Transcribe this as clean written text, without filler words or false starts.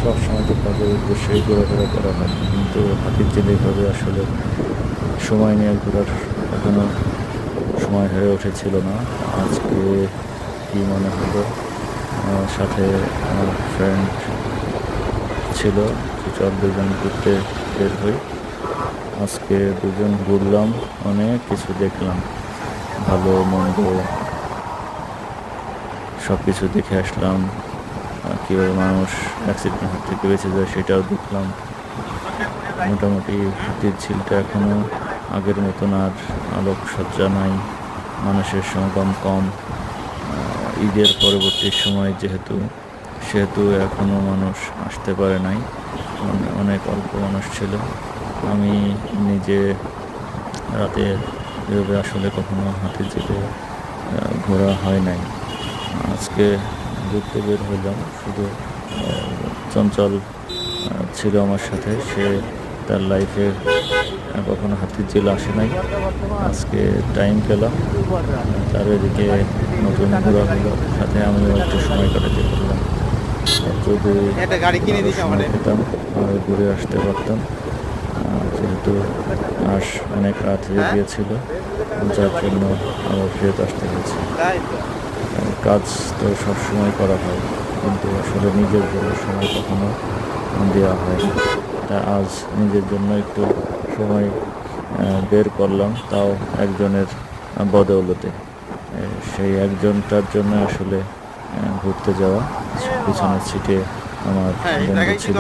সবসময় তো কাজের উদ্দেশ্যেই ঘোরাফেরা করা হয়, কিন্তু হাতিরঝিল এইভাবে আসলে সময় নিয়ে ঘোরার এখনো সময় হয়ে উঠেছিল না। আজকে কি মনে হলো, সাথে আমার ফ্রেন্ড ছিল, চল দুজন ঘুরতে বের হই। আজকে দুজন ঘুরলাম, অনেক কিছু দেখলাম, ভালো মন্দ সব কিছু দেখে আসলাম। কীভাবে মানুষ অ্যাক্সিডেন্ট হাত থেকে বেঁচে যায় সেটাও দেখলাম। মোটামুটি হাতির ঝিলটা এখনও আগের মতন আর আলোকসজ্জা নাই, মানুষের সমাগম কম। ঈদের পরবর্তী সময় সেহেতু এখনও মানুষ আসতে পারে নাই, অনেক অল্প মানুষ ছিল। আমি নিজে রাতে এভাবে আসলে কখনো হাতিরঝিলে ঘোরা হয় নাই। আজকে ঘুরতে বের হইলাম, শুধু চঞ্চল ছিল আমার সাথে। সে তার লাইফে কখনো হাতিরঝিল আসে নাই, আজকে টাইম পেলাম, তার এদিকে নতুন ঘোরা হলো, সাথে আমিও একটু সময় কাটাতে পারলাম। যদি সময় পেতাম আর ঘুরে আসতে পারতাম, যেহেতু অনেক রাত হয়ে গিয়েছিল, যার জন্য আবার ফেরত আসতে হয়েছে। কাজ তো সবসময় করা হয়, কিন্তু আসলে নিজের জন্য সময় কখনো দেওয়া হয় না। তা আজ নিজের জন্য একটু সময় বের করলাম, তাও একজনের বদৌলতে। সেই একজনটার জন্য আসলে ঘুরতে যাওয়া। পিছনের সিটে আমার বন্ধু ছিল।